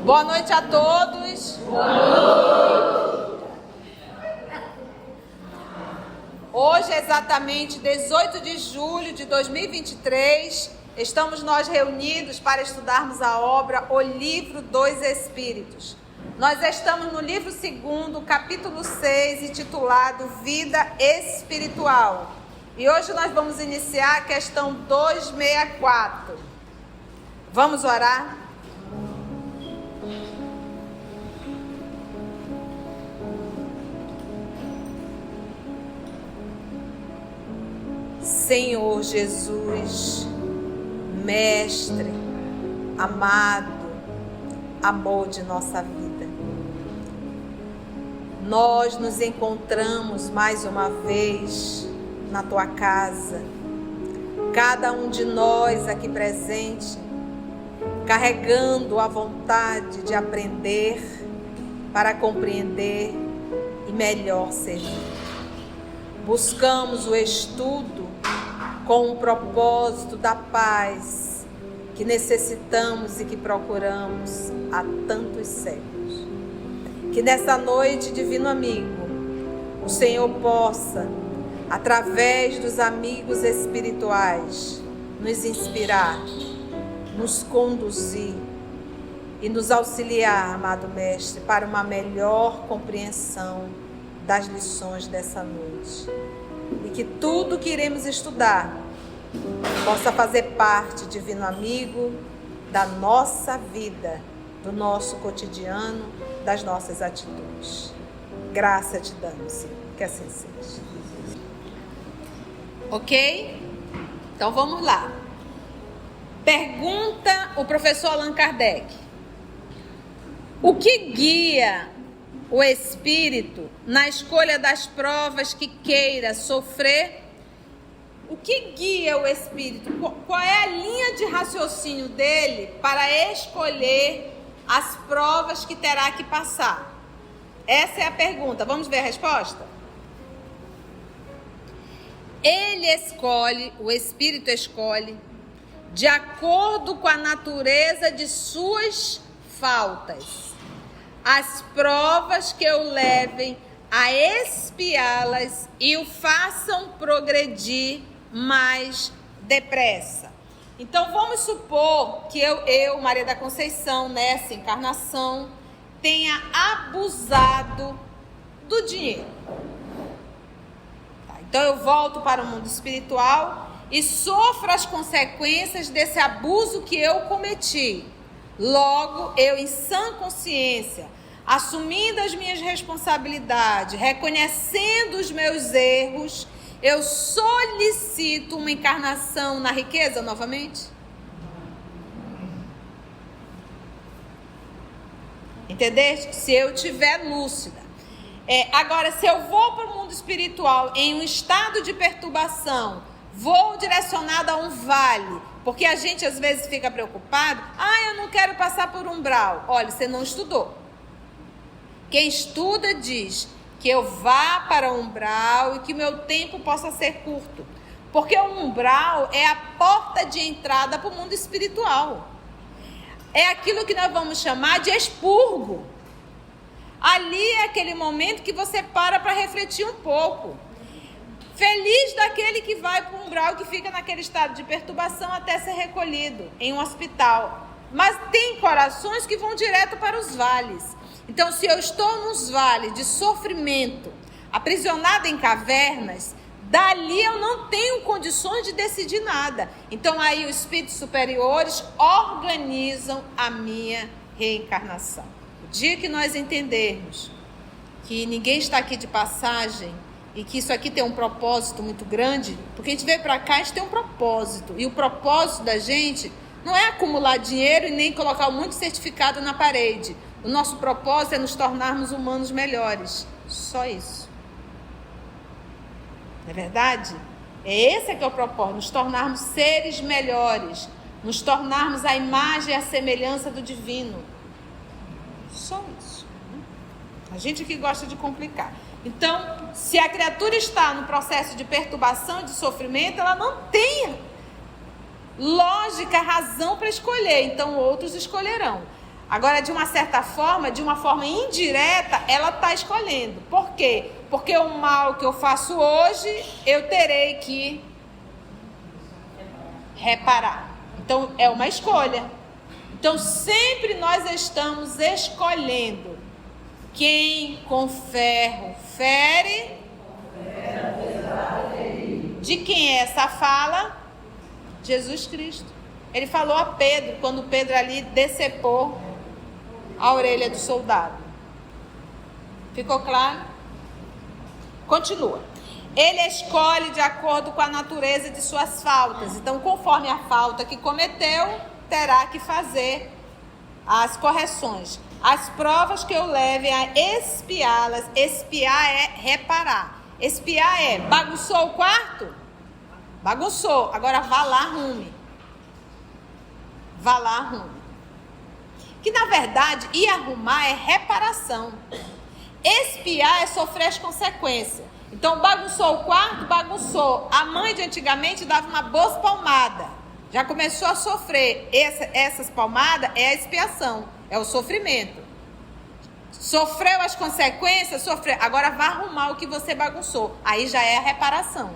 Boa noite a todos. Hoje é exatamente 18 de julho de 2023. Estamos nós reunidos para estudarmos a obra O Livro dos Espíritos. Nós estamos no livro 2, capítulo 6, intitulado Vida Espiritual. E hoje nós vamos iniciar a questão 264. Vamos orar? Senhor Jesus, Mestre, amado, amor de nossa vida, nós nos encontramos mais uma vez na Tua casa, cada um de nós aqui presente, carregando a vontade de aprender para compreender e melhor servir. Buscamos o estudo com o propósito da paz que necessitamos e que procuramos há tantos séculos. Que nessa noite, divino amigo, o Senhor possa, através dos amigos espirituais, nos inspirar, nos conduzir e nos auxiliar, amado Mestre, para uma melhor compreensão das lições dessa noite. E que tudo que iremos estudar possa fazer parte, divino amigo, da nossa vida, do nosso cotidiano, das nossas atitudes. Graça te damos, Senhor, que assim seja. Ok? Então vamos lá. Pergunta o professor Allan Kardec: o que guia o espírito na escolha das provas que queira sofrer? O que guia o espírito? Qual é a linha de raciocínio dele para escolher as provas que terá que passar? Essa é a pergunta. Vamos ver a resposta? Ele escolhe, o espírito escolhe, de acordo com a natureza de suas faltas, as provas que o levem a expiá-las e o façam progredir mais depressa. Então vamos supor que eu, Maria da Conceição, nessa encarnação, tenha abusado do dinheiro. Então eu volto para o mundo espiritual e sofro as consequências desse abuso que eu cometi. Logo, eu, em sã consciência, assumindo as minhas responsabilidades, reconhecendo os meus erros, eu solicito uma encarnação na riqueza novamente? Entendeste? Se eu estiver lúcida. Agora, se eu vou para o mundo espiritual em um estado de perturbação, vou direcionada a um vale, porque a gente às vezes fica preocupado. Eu não quero passar por umbral. Olha, você não estudou. Quem estuda diz que eu vá para o umbral e que meu tempo possa ser curto. Porque o umbral é a porta de entrada para o mundo espiritual. É aquilo que nós vamos chamar de expurgo. Ali é aquele momento que você para refletir um pouco. Feliz daquele que vai para o umbral, que fica naquele estado de perturbação até ser recolhido em um hospital. Mas tem corações que vão direto para os vales. Então, se eu estou nos vales de sofrimento, aprisionada em cavernas, dali eu não tenho condições de decidir nada. Então, aí os espíritos superiores organizam a minha reencarnação. O dia que nós entendermos que ninguém está aqui de passagem, e que isso aqui tem um propósito muito grande, porque a gente veio para cá, a gente tem um propósito, e o propósito da gente não é acumular dinheiro e nem colocar muito certificado na parede. O nosso propósito é nos tornarmos humanos melhores, só isso. Não é verdade? Esse que é o propósito, nos tornarmos seres melhores, nos tornarmos a imagem e a semelhança do divino, só isso. A gente que gosta de complicar. Então, se a criatura está no processo de perturbação e de sofrimento, ela não tem lógica, razão para escolher. Então, outros escolherão. Agora, de uma certa forma, de uma forma indireta, ela está escolhendo. Por quê? Porque o mal que eu faço hoje, eu terei que reparar. Então, é uma escolha. Então, sempre nós estamos escolhendo. Quem com ferro fere. De quem é essa fala? Jesus Cristo. Ele falou a Pedro, quando Pedro ali decepou a orelha do soldado. Ficou claro? Continua. Ele escolhe de acordo com a natureza de suas faltas. Então, conforme a falta que cometeu, terá que fazer as correções. As provas que eu leve a espiá-las. Espiar é reparar. Espiar é, bagunçou o quarto? Bagunçou. Agora vá lá, arrume. Vá lá, arrume. Que na verdade, ir arrumar é reparação. Espiar é sofrer as consequências. Então, bagunçou o quarto? Bagunçou. A mãe de antigamente dava uma boa palmada. Já começou a sofrer. Essas palmadas é a expiação. É o sofrimento. Sofreu as consequências? Sofreu. Agora vá arrumar o que você bagunçou. Aí já é a reparação.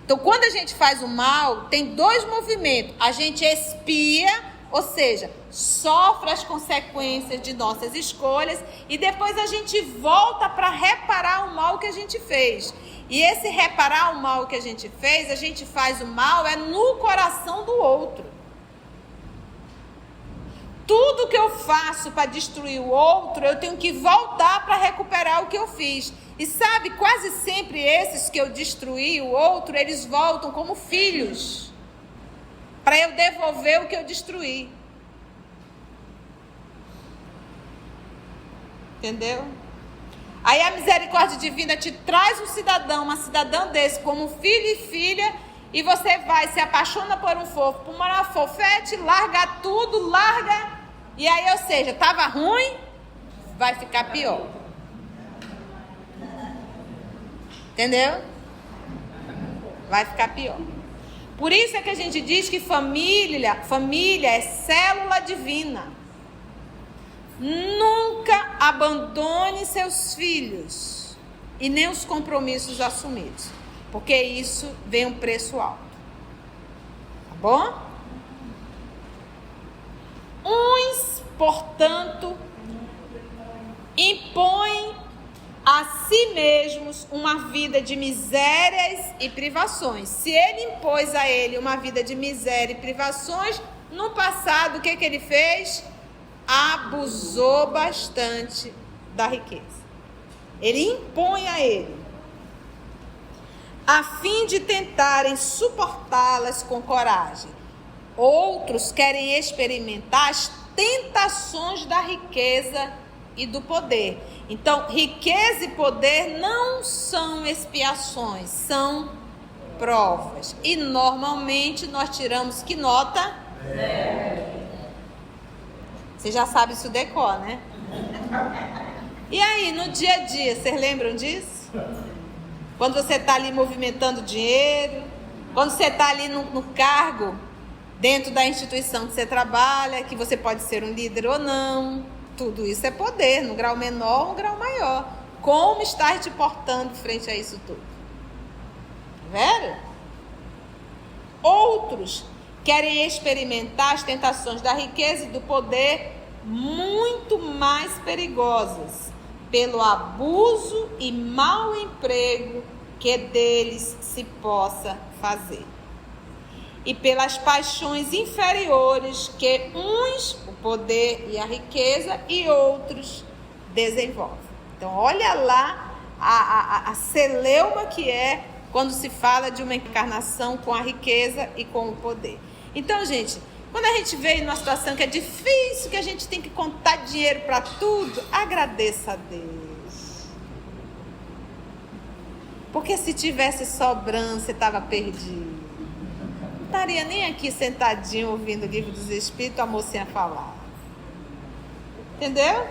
Então, quando a gente faz o mal, tem dois movimentos. A gente expia, ou seja, sofre as consequências de nossas escolhas e depois a gente volta para reparar o mal que a gente fez. E esse reparar o mal que a gente fez, a gente faz o mal no coração do outro. Tudo que eu faço para destruir o outro, eu tenho que voltar para recuperar o que eu fiz. E sabe, quase sempre esses que eu destruí o outro, eles voltam como filhos para eu devolver o que eu destruí. Entendeu? Aí a misericórdia divina te traz um cidadão, uma cidadã desse, como filho e filha, e você vai, se apaixona por um fofo, por uma fofete, larga tudo, larga, e aí, ou seja, estava ruim, vai ficar pior. Entendeu? Vai ficar pior. Por isso é que a gente diz que família é célula divina. Nunca abandone seus filhos e nem os compromissos assumidos, porque isso vem um preço alto. Tá bom? Uns, portanto, impõem a si mesmos uma vida de misérias e privações. Se ele impôs a ele uma vida de miséria e privações, no passado, o que ele fez? Abusou bastante da riqueza. Ele impõe a ele, a fim de tentarem suportá-las com coragem. Outros querem experimentar as tentações da riqueza e do poder. Então, riqueza e poder não são expiações, são provas. E normalmente nós tiramos que nota? Você já sabe isso decor, né? E aí, no dia a dia, vocês lembram disso? Quando você está ali movimentando dinheiro, quando você está ali no cargo, dentro da instituição que você trabalha, que você pode ser um líder ou não, tudo isso é poder, no grau menor ou no grau maior. Como estar te portando frente a isso tudo? Vero? Outros querem experimentar as tentações da riqueza e do poder muito mais perigosas, pelo abuso e mau emprego que deles se possa fazer, e pelas paixões inferiores que uns, o poder e a riqueza, e outros desenvolvem. Então, olha lá a celeuma que é quando se fala de uma encarnação com a riqueza e com o poder. Então, gente, quando a gente vê numa situação que é difícil, que a gente tem que contar dinheiro para tudo, agradeça a Deus. Porque se tivesse sobrando, você estava perdido. Não estaria nem aqui sentadinho ouvindo o livro dos Espíritos, a mocinha falar. Entendeu?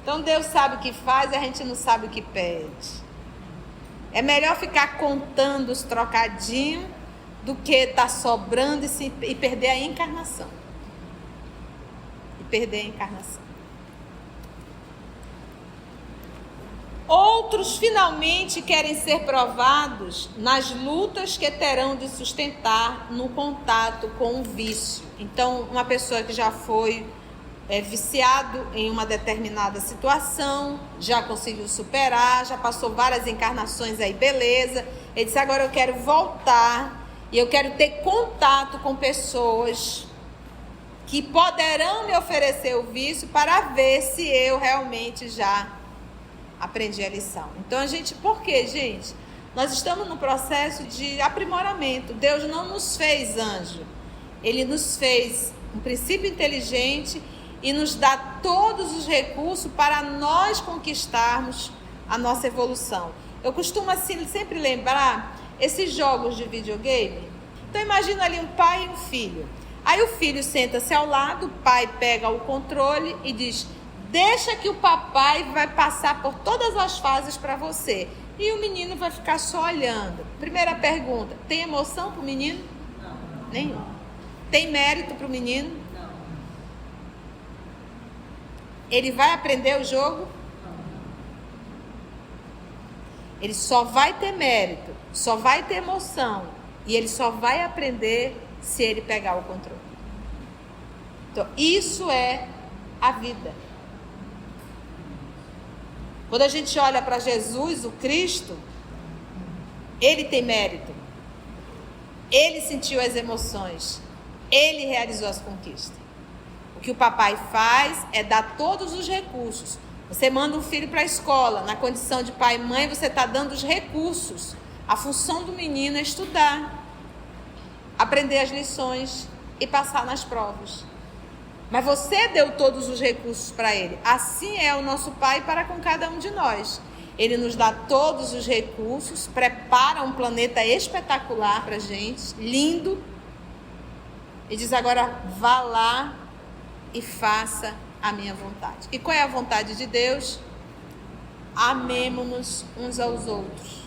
Então Deus sabe o que faz e a gente não sabe o que pede. É melhor ficar contando os trocadinhos do que estar sobrando e perder a encarnação. E perder a encarnação. Outros finalmente querem ser provados nas lutas que terão de sustentar no contato com o vício. Então, uma pessoa que já foi viciado em uma determinada situação, já conseguiu superar, já passou várias encarnações aí, beleza. Ele disse, agora eu quero voltar e eu quero ter contato com pessoas que poderão me oferecer o vício para ver se eu realmente já aprendi a lição. Então, por quê, gente? Nós estamos no processo de aprimoramento. Deus não nos fez anjo. Ele nos fez um princípio inteligente e nos dá todos os recursos para nós conquistarmos a nossa evolução. Eu costumo assim sempre lembrar esses jogos de videogame. Então imagina ali um pai e um filho. Aí o filho senta-se ao lado, o pai pega o controle e diz, deixa que o papai vai passar por todas as fases para você. E o menino vai ficar só olhando. Primeira pergunta, tem emoção para o menino? Não. Nenhum. Tem mérito para o menino? Não. Ele vai aprender o jogo? Não. Ele só vai ter mérito, só vai ter emoção e ele só vai aprender se ele pegar o controle. Então, isso é a vida. Quando a gente olha para Jesus, o Cristo, ele tem mérito. Ele sentiu as emoções. Ele realizou as conquistas. O que o papai faz é dar todos os recursos. Você manda um filho para a escola, na condição de pai e mãe, você está dando os recursos. A função do menino é estudar, aprender as lições e passar nas provas. Mas você deu todos os recursos para ele. Assim é o nosso Pai para com cada um de nós. Ele nos dá todos os recursos, prepara um planeta espetacular para a gente, lindo, e diz agora, vá lá e faça a minha vontade. E qual é a vontade de Deus? Amemo-nos uns aos outros.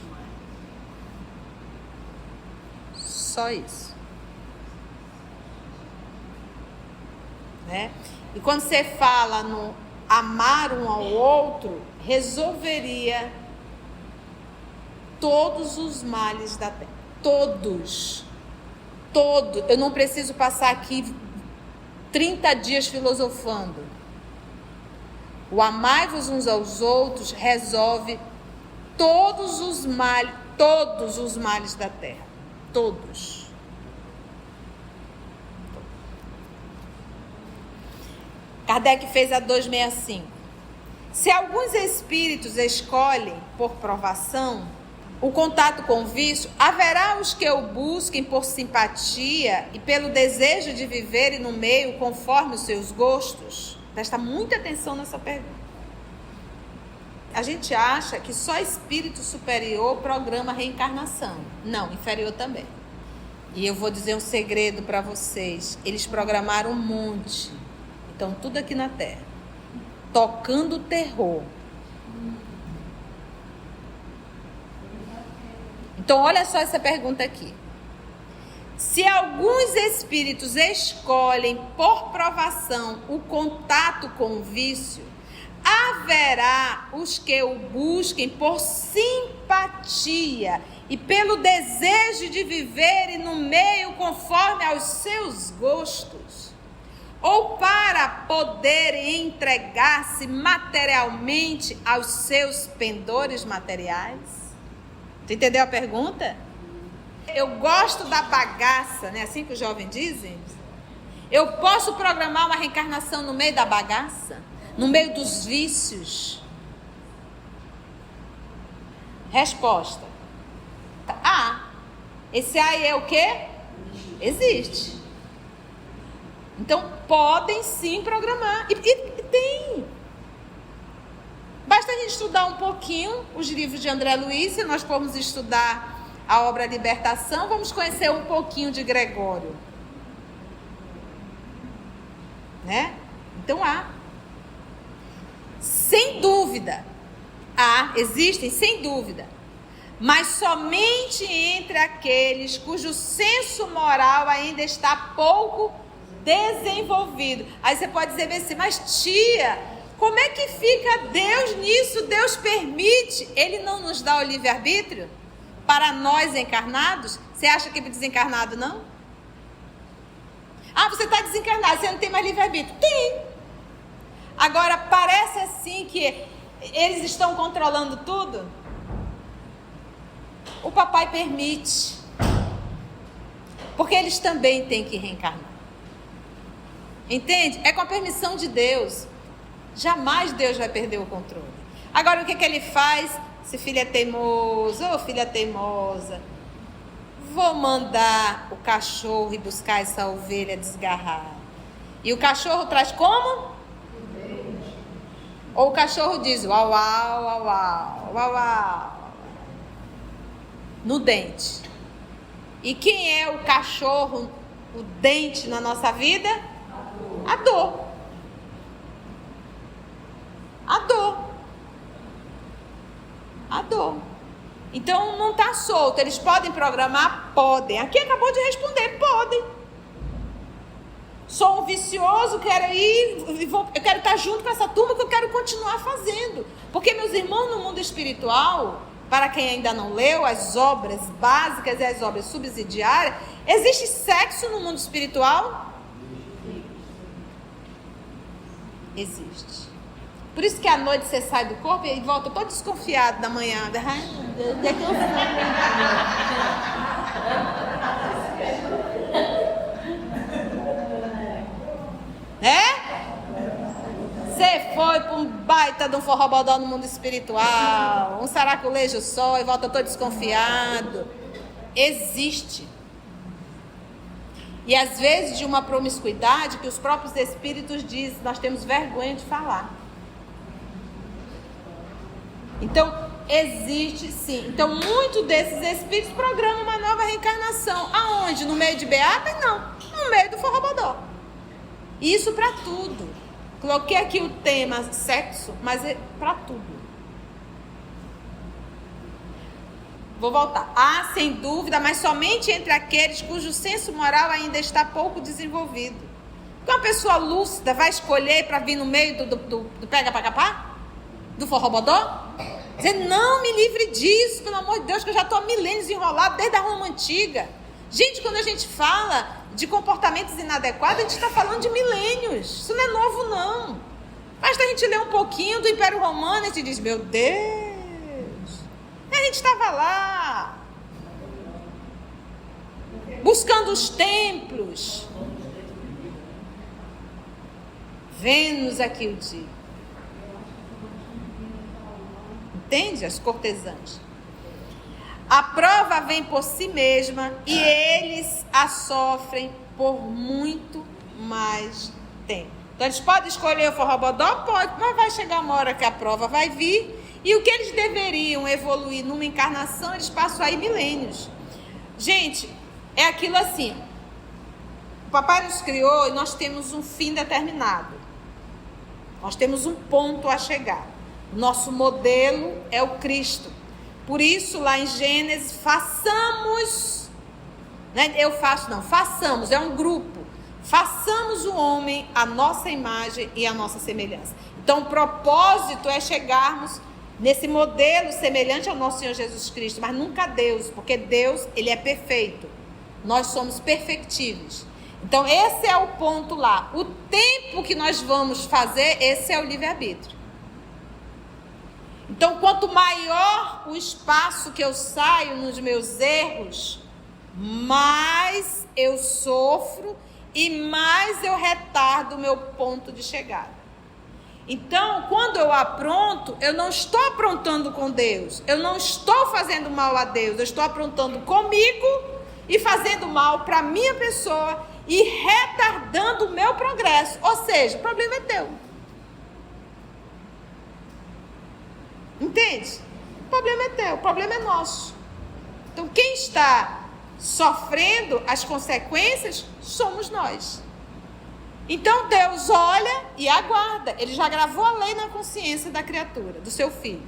Só isso. Né? E quando você fala no amar um ao outro, resolveria todos os males da terra. Todos. Eu não preciso passar aqui 30 dias filosofando. O amai-vos uns aos outros resolve todos os males da terra. Todos. Kardec fez a 265. Se alguns espíritos escolhem por provação o contato com o vício, haverá os que o busquem por simpatia e pelo desejo de viverem no meio conforme os seus gostos? Presta muita atenção nessa pergunta. A gente acha que só espírito superior programa reencarnação. Não, inferior também. E eu vou dizer um segredo para vocês. Eles programaram um monte. Então, tudo aqui na Terra. Tocando terror. Então, olha só essa pergunta aqui. Se alguns espíritos escolhem por provação o contato com o vício, haverá os que o busquem por simpatia e pelo desejo de viverem no meio conforme aos seus gostos, ou para poderem entregar-se materialmente aos seus pendores materiais? Você entendeu a pergunta? Eu gosto da bagaça, não é assim que os jovens dizem? Eu posso programar uma reencarnação no meio da bagaça? No meio dos vícios? Resposta. Esse aí é o quê? Existe. Então, podem sim programar. E tem. Basta a gente estudar um pouquinho os livros de André Luiz. Se nós formos estudar a obra Libertação, vamos conhecer um pouquinho de Gregório. Né? Então, sem dúvida. Existem, sem dúvida. Mas somente entre aqueles cujo senso moral ainda está pouco desenvolvido. Aí você pode dizer assim, mas tia, como é que fica Deus nisso? Deus permite? Ele não nos dá o livre-arbítrio para nós encarnados? Você acha que é desencarnado não? Ah, você está desencarnado, você não tem mais livre-arbítrio. Tem. Agora, parece assim que eles estão controlando tudo. O papai permite. Porque eles também têm que reencarnar. Entende? É com a permissão de Deus. Jamais Deus vai perder o controle. Agora, o que ele faz? Se filho é teimoso, ou filha teimosa, vou mandar o cachorro ir buscar essa ovelha desgarrada. E o cachorro traz como? Ou o cachorro diz uau, uau, uau, uau, uau, uau, no dente. E quem é o cachorro, o dente na nossa vida? A dor. A dor. A dor. Então não está solto. Eles podem programar? Podem. Aqui acabou de responder, podem. Sou um vicioso, quero ir, eu quero estar junto com essa turma que eu quero continuar fazendo. Porque, meus irmãos, no mundo espiritual, para quem ainda não leu, as obras básicas e as obras subsidiárias, existe sexo no mundo espiritual? Existe. Por isso que à noite você sai do corpo e volta todo desconfiado da manhã. Você foi para um baita de um forrobodó no mundo espiritual, um saraculejo só e volta todo desconfiado. Existe. E às vezes de uma promiscuidade que os próprios espíritos dizem, nós temos vergonha de falar. Então, existe sim. Então, muitos desses espíritos programam uma nova reencarnação. Aonde? No meio de Beata? Não. No meio do forrobodó. Isso para tudo. Coloquei aqui o tema sexo, mas é para tudo. Vou voltar. Há, sem dúvida, mas somente entre aqueles cujo senso moral ainda está pouco desenvolvido. Então, uma pessoa lúcida vai escolher para vir no meio do pega-pagapá? Do forrobodó? Dizer, não, me livre disso, pelo amor de Deus, que eu já estou há milênios enrolado desde a Roma Antiga. Gente, quando a gente fala de comportamentos inadequados, a gente está falando de milênios. Isso não é novo, não. Basta a gente ler um pouquinho do Império Romano e a gente diz, meu Deus, a gente estava lá, buscando os templos. Vênus aqui o dia. Entende? As cortesãs. A prova vem por si mesma e eles a sofrem por muito mais tempo. Então eles podem escolher o forrobodó? Pode, mas vai chegar uma hora que a prova vai vir e o que eles deveriam evoluir numa encarnação, eles passam aí milênios. Gente, é aquilo assim, o papai nos criou e nós temos um fim determinado. Nós temos um ponto a chegar. Nosso modelo é o Cristo. Por isso, lá em Gênesis, façamos, né? Façamos, é um grupo. Façamos o homem à nossa imagem e à nossa semelhança. Então, o propósito é chegarmos nesse modelo semelhante ao nosso Senhor Jesus Cristo, mas nunca a Deus, porque Deus, ele é perfeito. Nós somos perfectíveis. Então, esse é o ponto lá. O tempo que nós vamos fazer, esse é o livre-arbítrio. Então, quanto maior o espaço que eu saio nos meus erros, mais eu sofro e mais eu retardo o meu ponto de chegada. Então, quando eu apronto, eu não estou aprontando com Deus, eu não estou fazendo mal a Deus, eu estou aprontando comigo e fazendo mal para a minha pessoa e retardando o meu progresso. Ou seja, o problema é teu. Entende? O problema é teu, o problema é nosso. Então, quem está sofrendo as consequências somos nós. Então, Deus olha e aguarda. Ele já gravou a lei na consciência da criatura, do seu filho.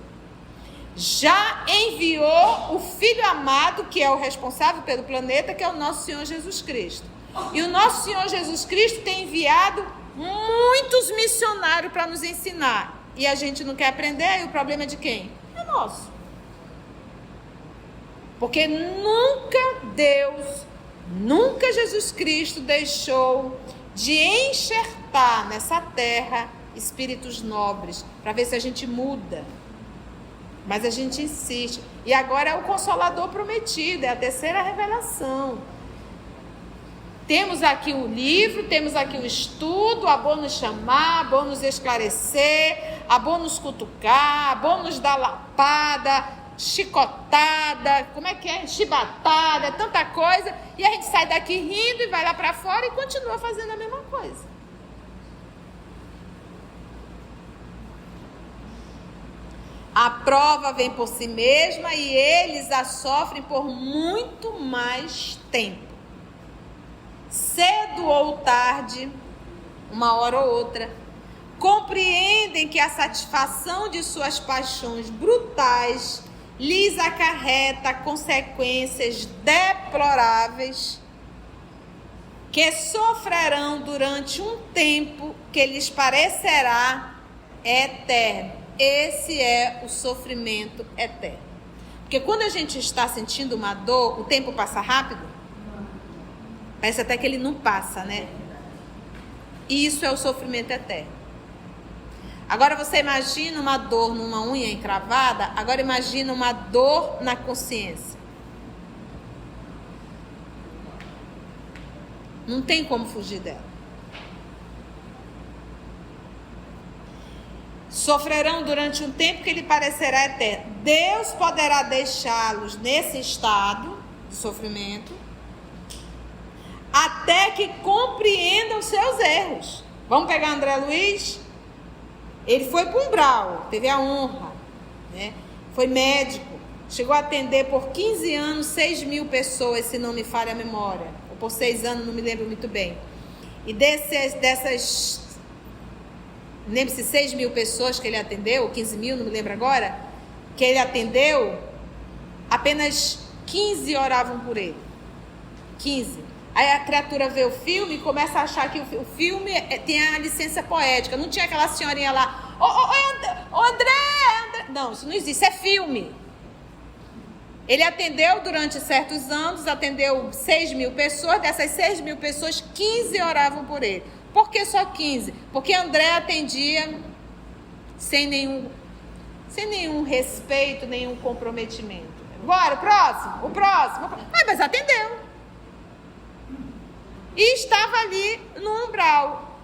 Já enviou o Filho amado, que é o responsável pelo planeta, que é o nosso Senhor Jesus Cristo. E o nosso Senhor Jesus Cristo tem enviado muitos missionários para nos ensinar. E a gente não quer aprender, e o problema é de quem? É nosso. Porque nunca Jesus Cristo deixou de enxertar nessa terra espíritos nobres, para ver se a gente muda. Mas a gente insiste. E agora é o Consolador prometido, é a terceira revelação. Temos aqui o livro, temos aqui o estudo, a bom nos chamar, a bom nos esclarecer, a bom nos cutucar, a bom nos dar lapada, chicotada, como é que é? Chibatada, tanta coisa. E a gente sai daqui rindo e vai lá para fora e continua fazendo a mesma coisa. A prova vem por si mesma e eles a sofrem por muito mais tempo. Cedo ou tarde, uma hora ou outra, compreendem que a satisfação de suas paixões brutais lhes acarreta consequências deploráveis que sofrerão durante um tempo que lhes parecerá eterno. Esse é o sofrimento eterno. Porque quando a gente está sentindo uma dor, o tempo passa rápido? Parece até que ele não passa, né? Isso é o sofrimento eterno. Agora você imagina uma dor numa unha encravada, agora imagina uma dor na consciência. Não tem como fugir dela. Sofrerão durante um tempo que lhe parecerá eterno. Deus poderá deixá-los nesse estado de sofrimento até que compreendam seus erros. Vamos pegar André Luiz? Ele foi para o umbral, teve a honra, né? Foi médico, chegou a atender por 15 anos 6.000 pessoas, se não me falha a memória, ou por 6 anos, não me lembro muito bem. E dessas, não lembro se 6.000 pessoas que ele atendeu, ou 15.000, não me lembro agora, que ele atendeu, apenas 15 oravam por ele. 15. Aí a criatura vê o filme e começa a achar que o filme tem a licença poética. Não tinha aquela senhorinha lá, André. Não, isso não existe, isso é filme. Ele atendeu durante certos anos, atendeu 6.000 pessoas, dessas 6.000 pessoas, 15 oravam por ele. Por que só 15? Porque André atendia sem nenhum respeito, nenhum comprometimento. Bora, o próximo. Mas atendeu. E estava ali no umbral.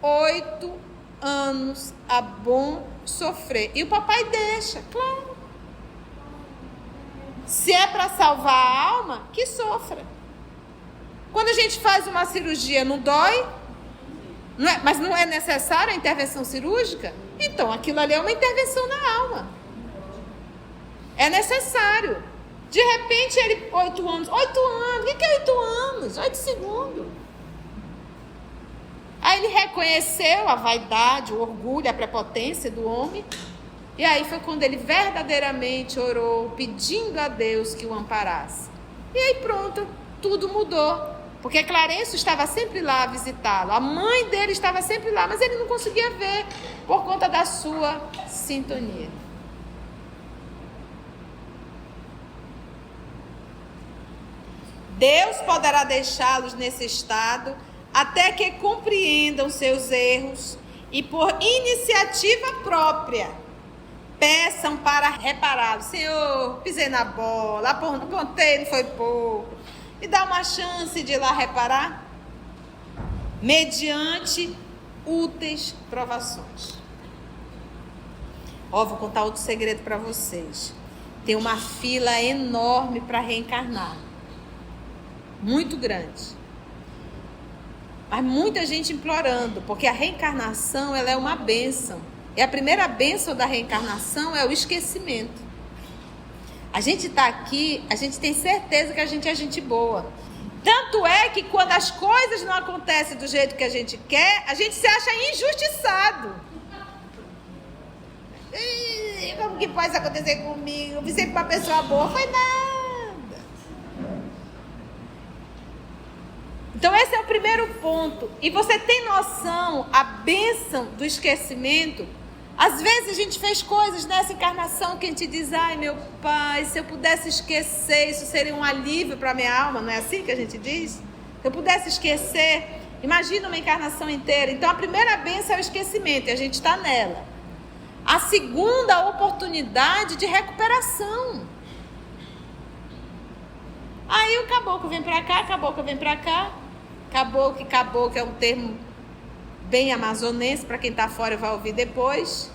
8 anos a bom sofrer. E o papai deixa, claro. Se é para salvar a alma, que sofra. Quando a gente faz uma cirurgia, não dói? Não é, mas não é necessária a intervenção cirúrgica? Então, aquilo ali é uma intervenção na alma. É necessário. De repente, ele, 8 anos. 8 anos, o que é 8 anos? 8 segundos. Aí ele reconheceu a vaidade, o orgulho, a prepotência do homem. E aí foi quando ele verdadeiramente orou, pedindo a Deus que o amparasse. E aí pronto, tudo mudou. Porque Clarencio estava sempre lá a visitá-lo. A mãe dele estava sempre lá, mas ele não conseguia ver por conta da sua sintonia. Deus poderá deixá-los nesse estado até que compreendam seus erros e por iniciativa própria peçam para repará-los. Senhor, pisei na bola, apontei, não foi pouco. E dá uma chance de ir lá reparar mediante úteis provações. Vou contar outro segredo para vocês. Tem uma fila enorme para reencarnar. Muito grande. Mas muita gente implorando, porque a reencarnação ela é uma bênção. E a primeira bênção da reencarnação é o esquecimento. A gente está aqui, a gente tem certeza que a gente é gente boa. Tanto é que quando as coisas não acontecem do jeito que a gente quer, a gente se acha injustiçado. Como que pode acontecer comigo? Eu pensei que uma pessoa boa foi nada. Então Então esse é o primeiro ponto. E você tem noção, a bênção do esquecimento? Às vezes a gente fez coisas nessa encarnação que a gente diz, ai meu pai, se eu pudesse esquecer, isso seria um alívio para a minha alma, não é assim que a gente diz? Se eu pudesse esquecer, imagina uma encarnação inteira. Então a primeira bênção é o esquecimento e a gente está nela. A segunda, a oportunidade de recuperação. Aí o caboclo vem para cá, caboclo vem para cá. Caboclo é um termo bem amazonense, para quem está fora vai ouvir depois.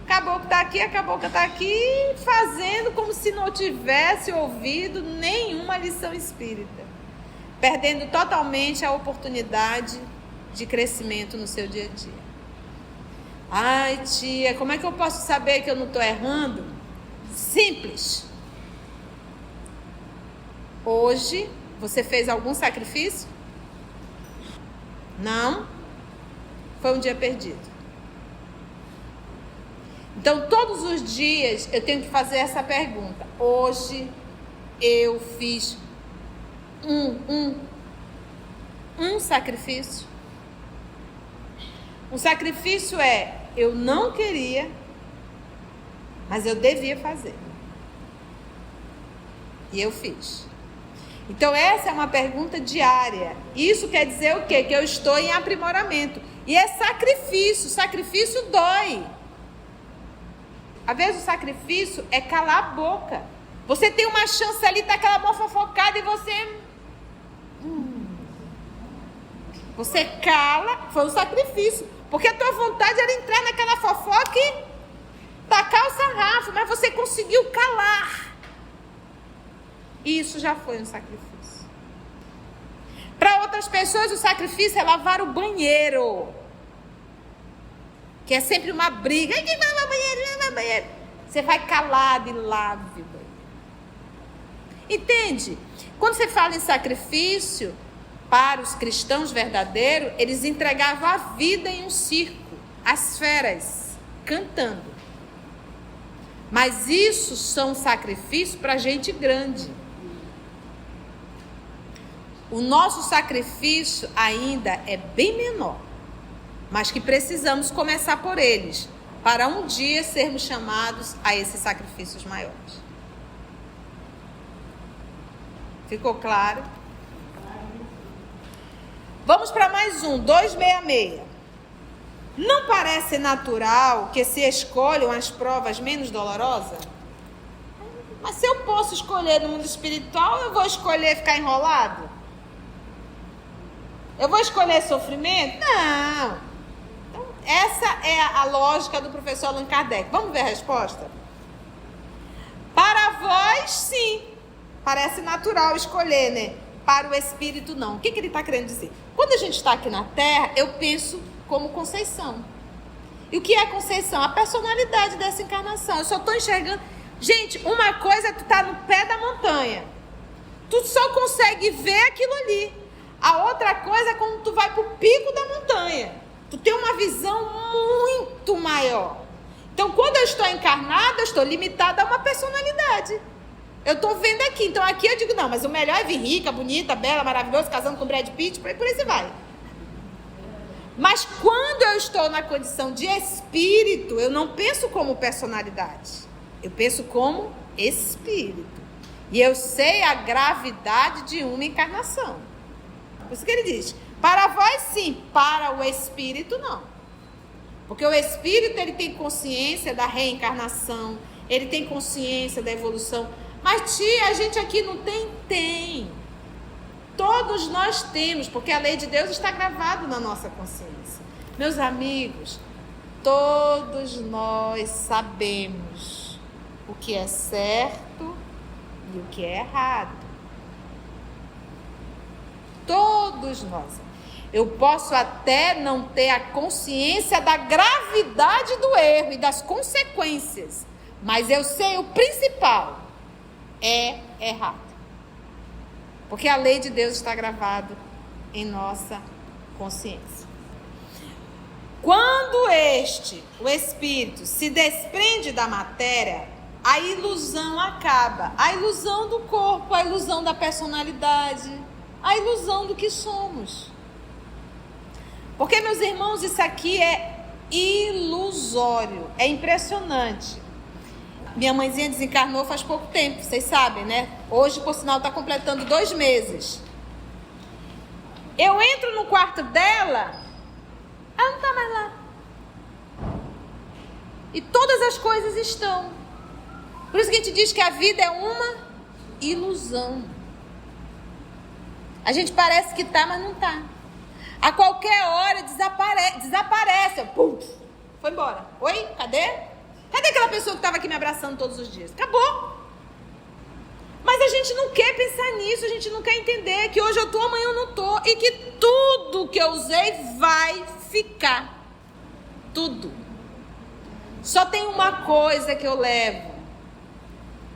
Caboclo está aqui, a cabocla está aqui, fazendo como se não tivesse ouvido nenhuma lição espírita. Perdendo totalmente a oportunidade de crescimento no seu dia a dia. Ai, tia, como é que eu posso saber que eu não estou errando? Simples. Hoje, você fez algum sacrifício? Não? Foi um dia perdido. Então, todos os dias eu tenho que fazer essa pergunta. Hoje eu fiz um sacrifício. Um sacrifício eu não queria, mas eu devia fazer. E eu fiz. Então essa é uma pergunta diária. Isso quer dizer o quê? Que eu estou em aprimoramento. E é sacrifício. Sacrifício dói. Às vezes o sacrifício é calar a boca. Você tem uma chance ali, tá aquela mão fofocada e você... Você cala, foi um sacrifício. Porque a tua vontade era entrar naquela fofoca e tacar o sarrafo, mas você conseguiu calar. Isso já foi um sacrifício. Para outras pessoas, o sacrifício é lavar o banheiro. Que é sempre uma briga. Ai, quem vai lavar o banheiro? Lava o banheiro. Você vai calado e lave o banheiro. Entende? Quando você fala em sacrifício, para os cristãos verdadeiros, eles entregavam a vida em um circo, as feras, cantando. Mas isso são sacrifícios para gente grande. O nosso sacrifício ainda é bem menor, mas que precisamos começar por eles, para um dia sermos chamados a esses sacrifícios maiores. Ficou claro? Vamos para mais um, 266. Não parece natural que se escolham as provas menos dolorosas? Mas se eu posso escolher no mundo espiritual, eu vou escolher ficar enrolado? Eu vou escolher sofrimento? Não. Então, essa é a lógica do professor Allan Kardec. Vamos ver a resposta? Para vós, sim. Parece natural escolher, né? Para o espírito, não. O que ele está querendo dizer? Quando a gente está aqui na Terra, eu penso como Conceição. E o que é Conceição? A personalidade dessa encarnação. Eu só estou enxergando... Gente, uma coisa é tu tá no pé da montanha. Tu só consegue ver aquilo ali. A outra coisa é quando tu vai pro pico da montanha. Tu tem uma visão muito maior. Então, quando eu estou encarnada, eu estou limitada a uma personalidade. Eu estou vendo aqui. Então, aqui eu digo, não, mas o melhor é vir rica, bonita, bela, maravilhosa, casando com Brad Pitt, por aí você vai. Mas quando eu estou na condição de espírito, eu não penso como personalidade. Eu penso como espírito. E eu sei a gravidade de uma encarnação. Por isso que ele diz, para vós sim, para o espírito não. Porque o espírito, ele tem consciência da reencarnação, ele tem consciência da evolução. Mas tia, a gente aqui não tem? Tem. Todos nós temos, porque a lei de Deus está gravada na nossa consciência. Meus amigos, todos nós sabemos o que é certo e o que é errado. Todos nós. Eu posso até não ter a consciência da gravidade do erro e das consequências, mas eu sei o principal, é errado. Porque a lei de Deus está gravada em nossa consciência. Quando o espírito, se desprende da matéria, a ilusão acaba. A ilusão do corpo, a ilusão da personalidade. a ilusão do que somos. Porque, meus irmãos, isso aqui é ilusório, é impressionante. Minha mãezinha desencarnou faz pouco tempo, vocês sabem, né? Hoje, por sinal, está completando 2 meses. Eu entro no quarto dela, ela não está mais lá. E todas as coisas estão. Por isso que a gente diz que a vida é uma ilusão. A gente parece que está, mas não está. A qualquer hora desaparece. Pum, foi embora. Oi, cadê? Cadê aquela pessoa que estava aqui me abraçando todos os dias? Acabou. Mas a gente não quer pensar nisso, a gente não quer entender que hoje eu estou, amanhã eu não estou. E que tudo que eu usei vai ficar. Tudo. Só tem uma coisa que eu levo,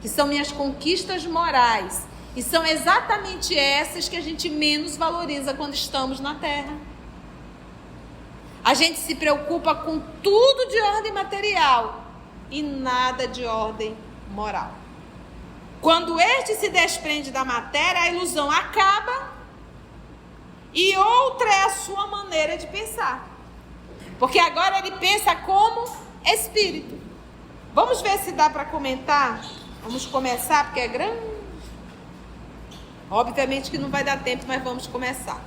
que são minhas conquistas morais. E são exatamente essas que a gente menos valoriza quando estamos na Terra. A gente se preocupa com tudo de ordem material e nada de ordem moral. Quando este se desprende da matéria, a ilusão acaba e outra é a sua maneira de pensar. Porque agora ele pensa como espírito. Vamos ver se dá para comentar? Vamos começar porque é grande. Obviamente que não vai dar tempo, mas vamos começar.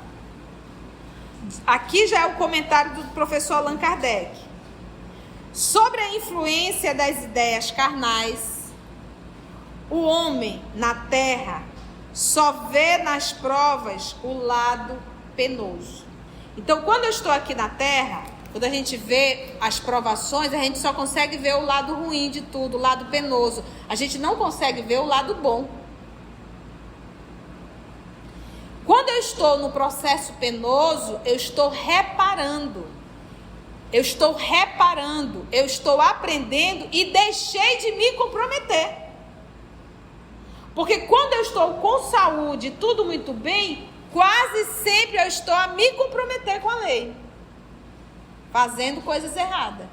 Aqui já é o comentário do professor Allan Kardec. Sobre a influência das ideias carnais, o homem na Terra só vê nas provas o lado penoso. Então, quando eu estou aqui na Terra, quando a gente vê as provações, a gente só consegue ver o lado ruim de tudo, o lado penoso. A gente não consegue ver o lado bom. Quando eu estou no processo penoso, eu estou reparando. Eu estou aprendendo e deixei de me comprometer. Porque quando eu estou com saúde, tudo muito bem, quase sempre eu estou a me comprometer com a lei. Fazendo coisas erradas.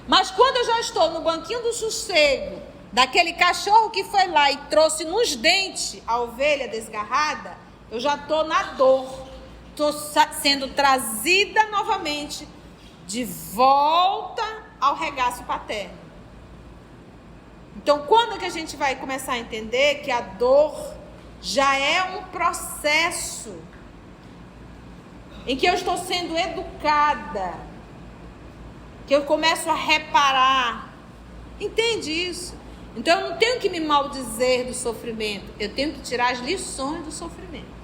Mas quando eu já estou no banquinho do sossego, daquele cachorro que foi lá e trouxe nos dentes a ovelha desgarrada, eu já estou na dor. Estou sendo trazida novamente de volta ao regaço paterno. Então, quando é que a gente vai começar a entender que a dor já é um processo em que eu estou sendo educada, que eu começo a reparar? Entende isso? Então, eu não tenho que me maldizer do sofrimento, eu tenho que tirar as lições do sofrimento.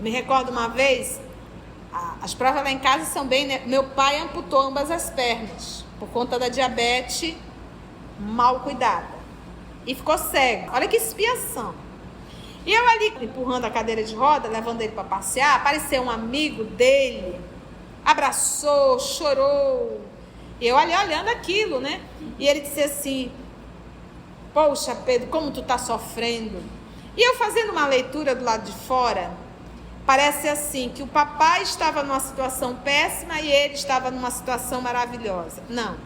Me recordo uma vez, as provas lá em casa são bem, né? Meu pai amputou ambas as pernas por conta da diabetes mal cuidada e ficou cego. Olha que expiação. E eu ali empurrando a cadeira de roda, levando ele para passear, apareceu um amigo dele, abraçou, chorou. E eu ali olhando aquilo, né? E ele disse assim: poxa, Pedro, como tu tá sofrendo. E eu fazendo uma leitura do lado de fora, parece assim, que o papai estava numa situação péssima e ele estava numa situação maravilhosa. Não.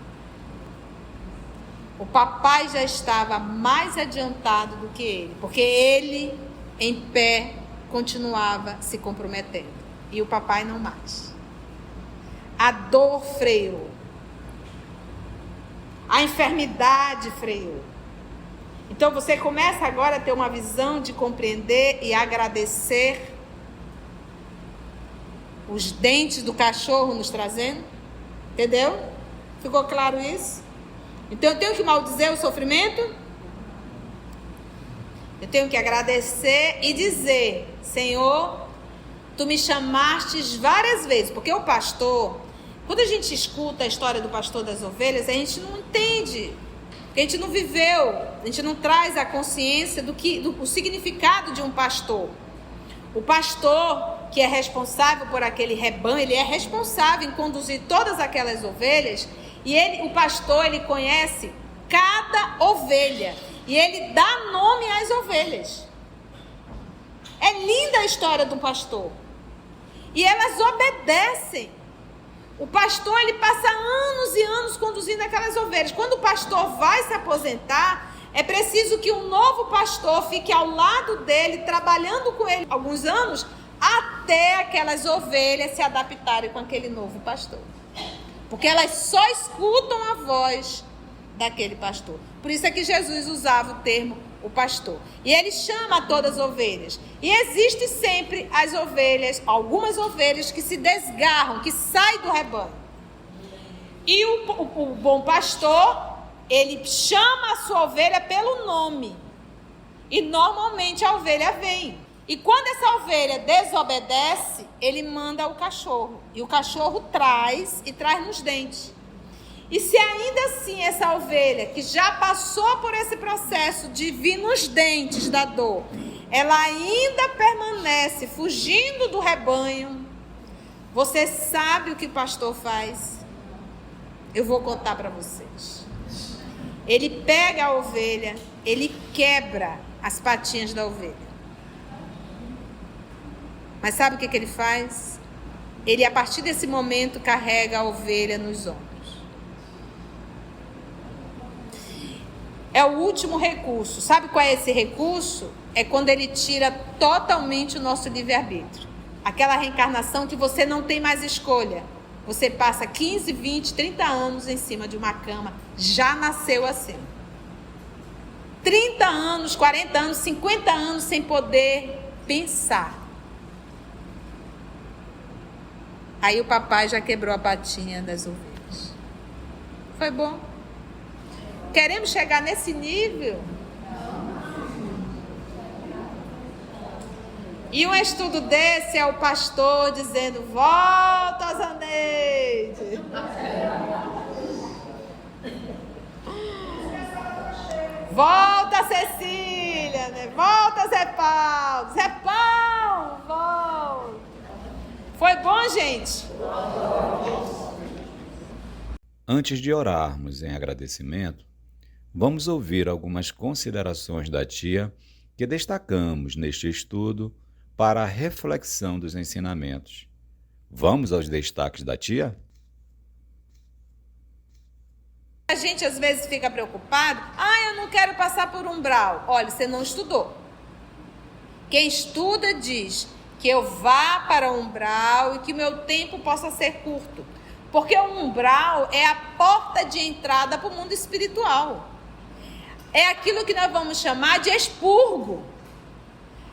O papai já estava mais adiantado do que ele, porque ele, em pé, continuava se comprometendo. E o papai não mais. A dor freou. A enfermidade freou. Então você começa agora a ter uma visão de compreender e agradecer os dentes do cachorro nos trazendo. Entendeu? Ficou claro isso? Então eu tenho que maldizer o sofrimento? Eu tenho que agradecer e dizer: Senhor, tu me chamastes várias vezes. Porque o pastor, quando a gente escuta a história do pastor das ovelhas, a gente não entende, porque a gente não viveu, a gente não traz a consciência do significado de um pastor. O pastor que é responsável por aquele rebanho, ele é responsável em conduzir todas aquelas ovelhas, e o pastor, ele conhece cada ovelha, e ele dá nome às ovelhas. É linda a história do pastor, e elas obedecem. O pastor, ele passa anos e anos conduzindo aquelas ovelhas. Quando o pastor vai se aposentar, É preciso que um novo pastor fique ao lado dele, trabalhando com ele alguns anos, até aquelas ovelhas se adaptarem com aquele novo pastor. Porque elas só escutam a voz daquele pastor. Por isso é que Jesus usava o termo o pastor. E ele chama todas as ovelhas. E existe sempre as ovelhas, algumas ovelhas que se desgarram, que saem do rebanho. E o bom pastor, ele chama a sua ovelha pelo nome. E normalmente a ovelha vem. E quando essa ovelha desobedece, ele manda o cachorro. E o cachorro traz nos dentes. E se ainda assim essa ovelha, que já passou por esse processo de vir nos dentes da dor, ela ainda permanece fugindo do rebanho, você sabe o que o pastor faz? Eu vou contar para vocês. Ele pega a ovelha, ele quebra as patinhas da ovelha. Mas sabe o que ele faz? Ele, a partir desse momento, carrega a ovelha nos ombros. É o último recurso. Sabe qual é esse recurso? É quando ele tira totalmente o nosso livre-arbítrio. Aquela reencarnação que você não tem mais escolha. Você passa 15, 20, 30 anos em cima de uma cama. Já nasceu assim. 30 anos, 40 anos, 50 anos sem poder pensar. Aí o papai já quebrou a patinha das ovelhas. Foi bom. Queremos chegar nesse nível? E um estudo desse é o pastor dizendo: volta, Zaneide. Volta, Cecília, né? Volta, Zé Paulo. Zé Paulo, volta. Foi bom, gente? Antes de orarmos em agradecimento, vamos ouvir algumas considerações da tia que destacamos neste estudo para a reflexão dos ensinamentos. Vamos aos destaques da tia? A gente às vezes fica preocupado. Eu não quero passar por umbral. Olha, você não estudou. Quem estuda diz que eu vá para o umbral e que meu tempo possa ser curto. Porque o umbral é a porta de entrada para o mundo espiritual. É aquilo que nós vamos chamar de expurgo.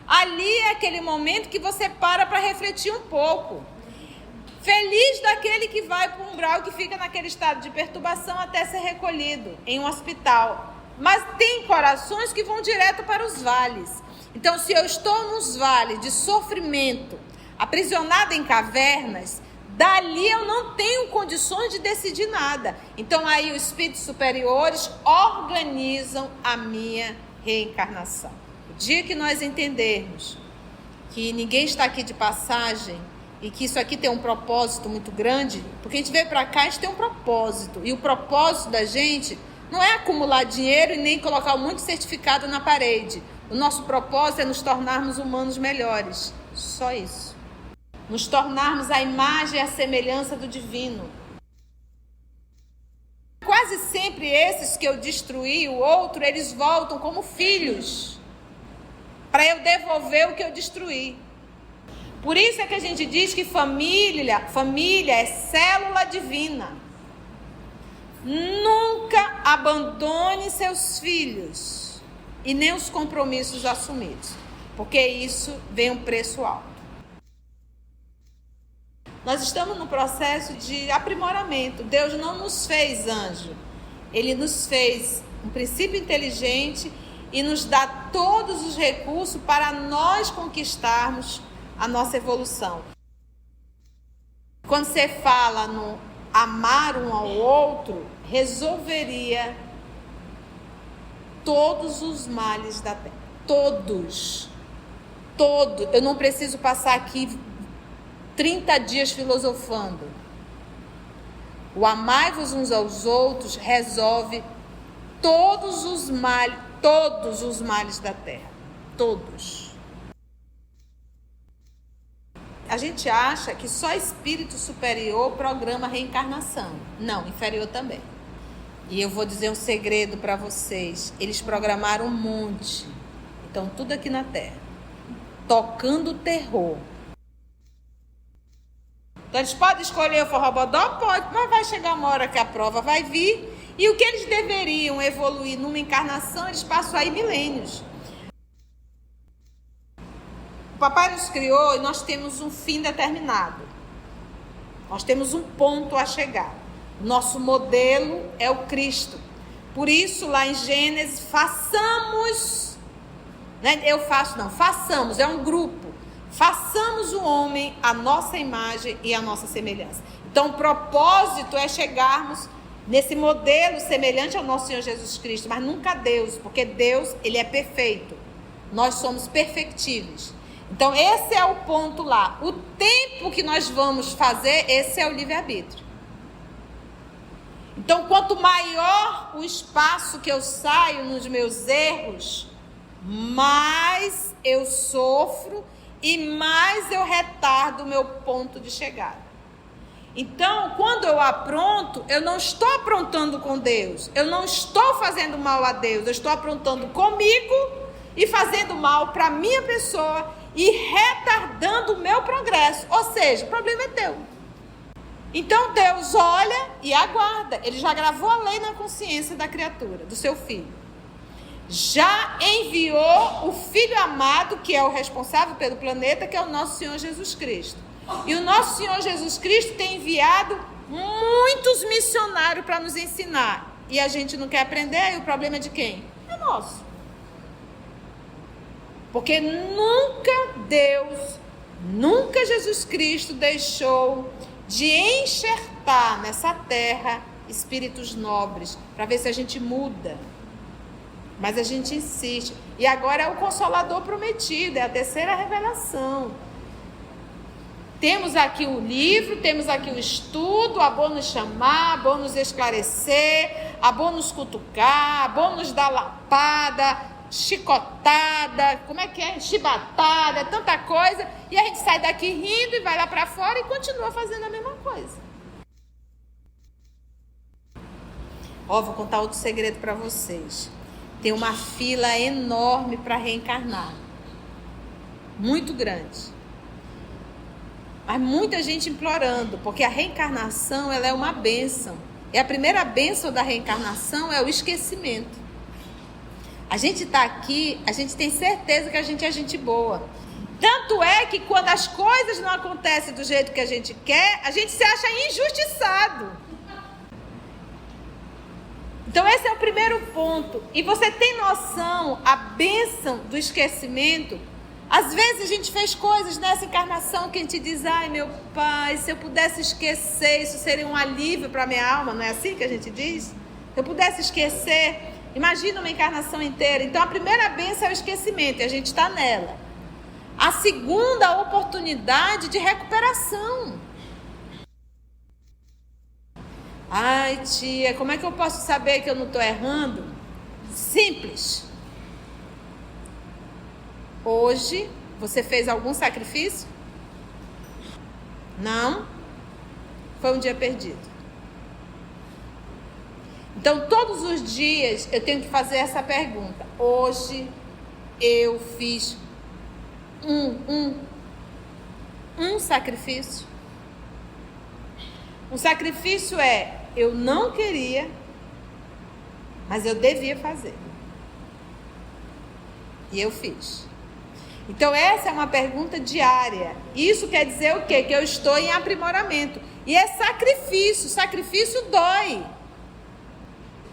Ali é aquele momento que você para refletir um pouco. Feliz daquele que vai para o umbral, que fica naquele estado de perturbação até ser recolhido em um hospital. Mas tem corações que vão direto para os vales. Então, se eu estou nos vales de sofrimento, aprisionada em cavernas, dali eu não tenho condições de decidir nada. Então, aí os espíritos superiores organizam a minha reencarnação. O dia que nós entendermos que ninguém está aqui de passagem e que isso aqui tem um propósito muito grande, porque a gente veio para cá, a gente tem um propósito. E o propósito da gente não é acumular dinheiro e nem colocar um monte de certificado na parede. O nosso propósito é nos tornarmos humanos melhores. Só isso. Nos tornarmos a imagem e a semelhança do divino. Quase sempre esses que eu destruí, o outro, eles voltam como filhos, para eu devolver o que eu destruí. Por isso é que a gente diz que família é célula divina. Nunca abandone seus filhos e nem os compromissos assumidos, porque isso vem um preço alto. Nós estamos no processo de aprimoramento. Deus não nos fez anjo. Ele nos fez um princípio inteligente e nos dá todos os recursos para nós conquistarmos a nossa evolução. Quando você fala no amar um ao outro, resolveria todos os males da terra. Todos. Eu não preciso passar aqui 30 dias filosofando. O amai-vos uns aos outros resolve todos os males da terra. Todos. A gente acha que só espírito superior programa reencarnação. Não, inferior também. E eu vou dizer um segredo para vocês. Eles programaram um monte. Então, tudo aqui na Terra. Tocando terror. Então, eles podem escolher o forrobodó? Pode, mas vai chegar uma hora que a prova vai vir. E o que eles deveriam evoluir numa encarnação, eles passam aí milênios. O papai nos criou e nós temos um fim determinado. Nós temos um ponto a chegar. Nosso modelo é o Cristo. Por isso, lá em Gênesis, façamos, né? Façamos, é um grupo. Façamos o homem à nossa imagem e à nossa semelhança. Então, o propósito é chegarmos nesse modelo semelhante ao nosso Senhor Jesus Cristo, mas nunca a Deus, porque Deus, ele é perfeito. Nós somos perfectíveis. Então, esse é o ponto lá. O tempo que nós vamos fazer, esse é o livre-arbítrio. Então, quanto maior o espaço que eu saio nos meus erros, mais eu sofro e mais eu retardo o meu ponto de chegada. Então, quando eu apronto, eu não estou aprontando com Deus. Eu não estou fazendo mal a Deus. Eu estou aprontando comigo e fazendo mal para a minha pessoa e retardando o meu progresso. Ou seja, o problema é teu. Então Deus olha e aguarda. Ele já gravou a lei na consciência da criatura, do seu filho. Já enviou o Filho amado, que é o responsável pelo planeta, que é o nosso Senhor Jesus Cristo. E o nosso Senhor Jesus Cristo tem enviado muitos missionários para nos ensinar. E a gente não quer aprender, e o problema é de quem? É nosso. Porque nunca Jesus Cristo deixou de enxertar nessa terra espíritos nobres, para ver se a gente muda. Mas a gente insiste. E agora é o Consolador prometido, é a terceira revelação. Temos aqui o livro, temos aqui o estudo, a bom nos chamar, a bom nos esclarecer, a bom nos cutucar, a bom nos dar lapada, chicotada, como é que é? Chibatada, tanta coisa. E a gente sai daqui rindo e vai lá para fora e continua fazendo a mesma coisa. Ó, vou contar outro segredo para vocês. Tem uma fila enorme para reencarnar. Muito grande. Mas muita gente implorando, porque a reencarnação, ela é uma bênção. E a primeira bênção da reencarnação é o esquecimento. A gente está aqui, a gente tem certeza que a gente é gente boa. Tanto é que quando as coisas não acontecem do jeito que a gente quer, a gente se acha injustiçado. Então esse é o primeiro ponto. E você tem noção, a bênção do esquecimento? Às vezes a gente fez coisas nessa encarnação que a gente diz, ai meu pai, se eu pudesse esquecer, isso seria um alívio para a minha alma, não é assim que a gente diz? Se eu pudesse esquecer, imagina uma encarnação inteira. Então a primeira bênção é o esquecimento e a gente está nela. A segunda, a oportunidade de recuperação. Ai tia, como é que eu posso saber que eu não estou errando? Simples. Hoje, você fez algum sacrifício? Não? Foi um dia perdido. Então, todos os dias eu tenho que fazer essa pergunta. Hoje eu fiz um sacrifício. Um sacrifício é, eu não queria, mas eu devia fazer. E eu fiz. Então essa é uma pergunta diária. Isso quer dizer o quê? Que eu estou em aprimoramento. E é sacrifício. Sacrifício dói.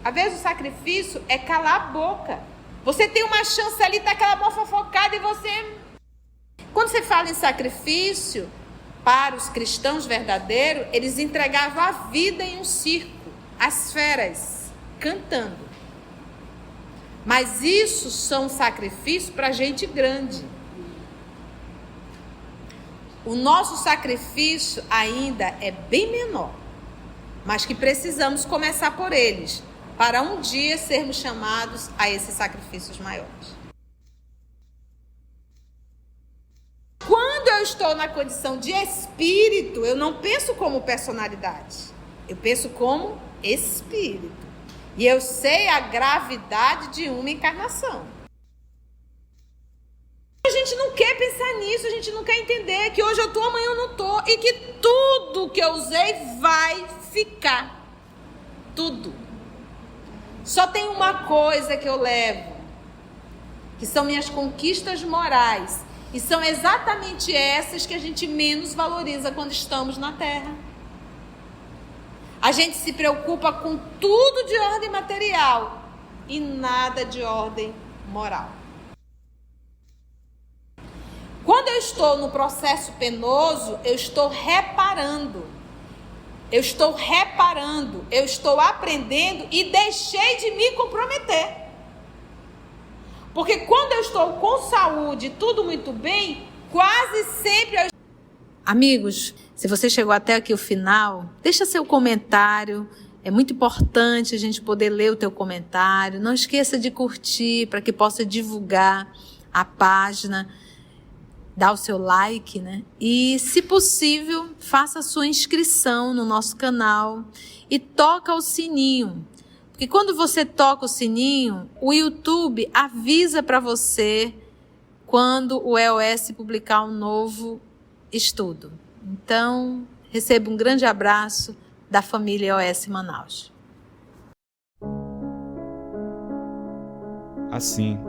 Às vezes o sacrifício é calar a boca. Você tem uma chance ali, tá aquela boca fofocada e você... Quando você fala em sacrifício, para os cristãos verdadeiros, eles entregavam a vida em um circo. As feras, cantando. Mas isso são sacrifícios para gente grande. O nosso sacrifício ainda é bem menor, mas que precisamos começar por eles, para um dia sermos chamados a esses sacrifícios maiores. Quando eu estou na condição de espírito, eu não penso como personalidade, eu penso como espírito. E eu sei a gravidade de uma encarnação. A gente não quer pensar nisso, a gente não quer entender que hoje eu tô, amanhã eu não tô, e que tudo que eu usei vai ficar. Tudo. Só tem uma coisa que eu levo, que são minhas conquistas morais. E são exatamente essas que a gente menos valoriza quando estamos na Terra. A gente se preocupa com tudo de ordem material e nada de ordem moral. Quando eu estou no processo penoso, eu estou reparando. Eu estou aprendendo e deixei de me comprometer. Porque quando eu estou com saúde, tudo muito bem, quase sempre eu... Amigos, se você chegou até aqui o final, deixa seu comentário. É muito importante a gente poder ler o teu comentário. Não esqueça de curtir para que possa divulgar a página. Dá o seu like, né? E, se possível, faça a sua inscrição no nosso canal e toca o sininho. Porque quando você toca o sininho, o YouTube avisa para você quando o EOS publicar um novo estudo. Então, receba um grande abraço da família EOS Manaus. Assim,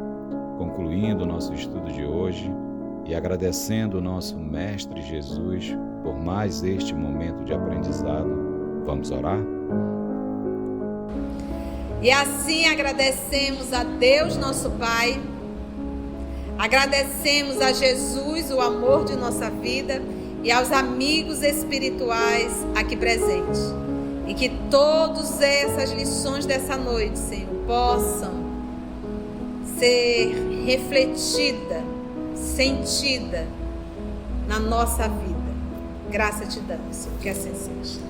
concluindo o nosso estudo de hoje, e agradecendo o nosso Mestre Jesus por mais este momento de aprendizado, vamos orar? E assim agradecemos a Deus, nosso Pai, agradecemos a Jesus, o amor de nossa vida, e aos amigos espirituais aqui presentes. E que todas essas lições dessa noite, Senhor, possam ser refletidas, sentida na nossa vida. Graça te damos, Senhor, que assim seja.